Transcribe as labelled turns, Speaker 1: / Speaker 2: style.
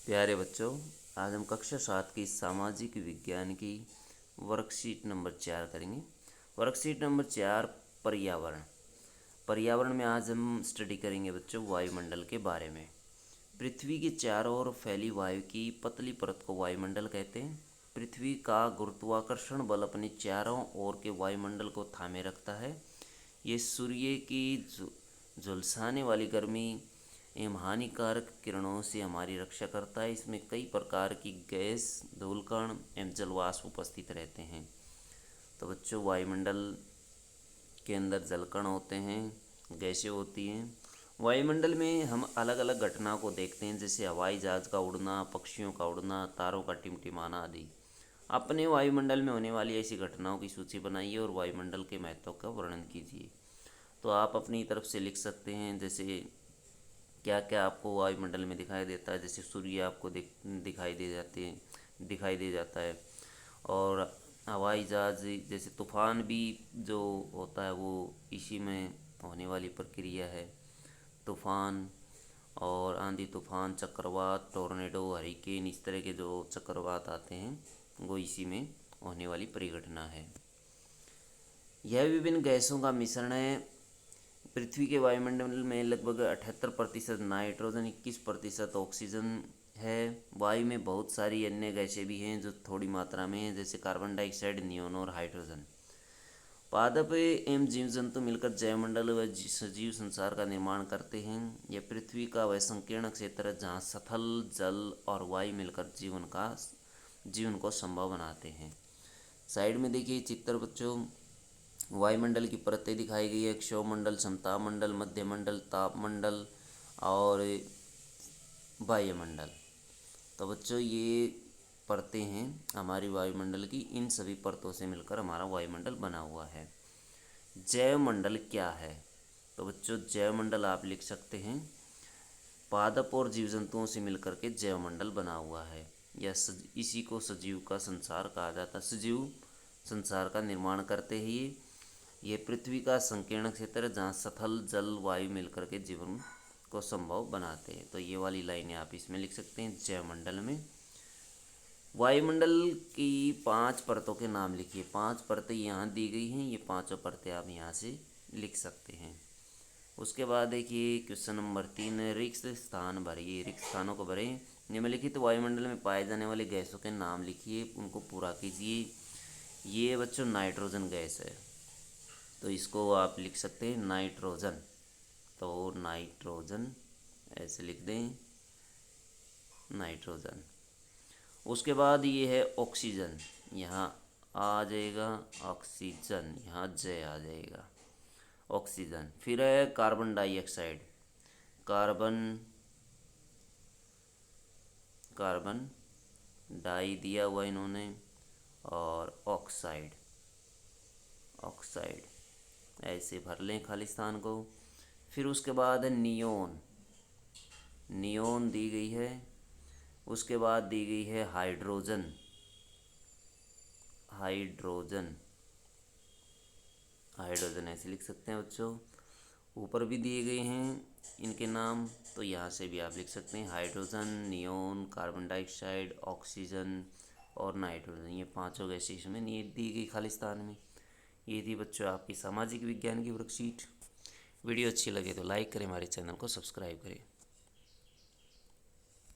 Speaker 1: प्यारे बच्चों, आज हम कक्षा 7 की सामाजिक विज्ञान की वर्कशीट नंबर 4 करेंगे। वर्कशीट नंबर 4 पर्यावरण। पर्यावरण में आज हम स्टडी करेंगे बच्चों वायुमंडल के बारे में। पृथ्वी के चारों ओर फैली वायु की पतली परत को वायुमंडल कहते हैं। पृथ्वी का गुरुत्वाकर्षण बल अपने चारों ओर के वायुमंडल को थामे रखता है। ये सूर्य की झुलसाने वाली गर्मी एवं हानिकारक किरणों से हमारी रक्षा करता है। इसमें कई प्रकार की गैस, धूलकण एवं जलवाष्प उपस्थित रहते हैं। तो बच्चों, वायुमंडल के अंदर जलकण होते हैं, गैसें होती हैं। वायुमंडल में हम अलग अलग घटनाओं को देखते हैं, जैसे हवाई जहाज का उड़ना, पक्षियों का उड़ना, तारों का टिमटिमाना आदि। अपने वायुमंडल में होने वाली ऐसी घटनाओं की सूची बनाइए और वायुमंडल के महत्व का वर्णन कीजिए। तो आप अपनी तरफ से लिख सकते हैं, जैसे क्या क्या आपको वायुमंडल में दिखाई देता है। जैसे सूर्य आपको दिखाई दे जाता है, और हवाई जहाज, जैसे तूफान भी जो होता है वो इसी में होने वाली प्रक्रिया है। तूफान और आंधी तूफान, चक्रवात, टोर्नेडो, हरिकेन, इस तरह के जो चक्रवात आते हैं वो इसी में होने वाली परिघटना है। यह विभिन्न गैसों का मिश्रण है। पृथ्वी के वायुमंडल में लगभग 78% नाइट्रोजन, 21% ऑक्सीजन है। वायु में बहुत सारी अन्य गैसें भी हैं जो थोड़ी मात्रा में हैं, जैसे कार्बन डाइऑक्साइड, नियोन और हाइड्रोजन। पादप एवं जीव जंतु मिलकर जैवमंडल व सजीव संसार का निर्माण करते हैं। यह पृथ्वी का वह संकीर्ण क्षेत्र है जहाँ स्थल, जल और वायु मिलकर जीवन को संभव बनाते हैं। साइड में देखिए चित्र बच्चों, वायुमंडल की परतें दिखाई गई है। क्षोभमंडल, समतापमंडल, मध्यमंडल, तापमंडल और वायुमंडल। तो बच्चों, ये परतें हैं हमारी वायुमंडल की। इन सभी परतों से मिलकर हमारा वायुमंडल बना हुआ है। जैवमंडल क्या है? तो बच्चों, जैवमंडल आप लिख सकते हैं, पादप और जीव जंतुओं से मिलकर के जैवमंडल बना हुआ है। इसी को सजीव का संसार कहा जाता है। सजीव संसार का निर्माण करते हैं ये पृथ्वी का संकीर्ण क्षेत्र जहाँ स्थल, जल, वायु मिलकर के जीवन को संभव बनाते हैं। तो ये वाली लाइनें आप इसमें लिख सकते हैं जैवमंडल में। वायुमंडल की 5 परतों के नाम लिखिए। 5 परतें यहाँ दी गई हैं, ये पांचों परतें आप यहाँ से लिख सकते हैं। उसके बाद देखिए क्वेश्चन नंबर 3, रिक्त स्थान भरिए। रिक्त स्थानों को भरें। निम्नलिखित वायुमंडल में पाए जाने वाले गैसों के नाम लिखिए, उनको पूरा कीजिए। ये बच्चों नाइट्रोजन गैस है, तो इसको आप लिख सकते हैं नाइट्रोजन। तो नाइट्रोजन ऐसे लिख दें, नाइट्रोजन। उसके बाद ये है ऑक्सीजन, यहाँ आ जाएगा ऑक्सीजन, यहाँ जय आ जाएगा ऑक्सीजन। फिर है कार्बन डाइऑक्साइड, कार्बन डाई दिया हुआ इन्होंने, और ऑक्साइड ऐसे भर लें खाली स्थान को। फिर उसके बाद है नियोन दी गई है। उसके बाद दी गई है हाइड्रोजन ऐसे लिख सकते हैं बच्चों। ऊपर भी दिए गए हैं इनके नाम, तो यहाँ से भी आप लिख सकते हैं hydrogen, neon, carbon dioxide, oxygen और नाइट्रोजन। ये पांचों गैसें इसमें दी गई खालिस्तान में। ये थी बच्चों आपकी सामाजिक विज्ञान की वर्कशीट। वीडियो अच्छी लगे तो लाइक करें, हमारे चैनल को सब्सक्राइब करें।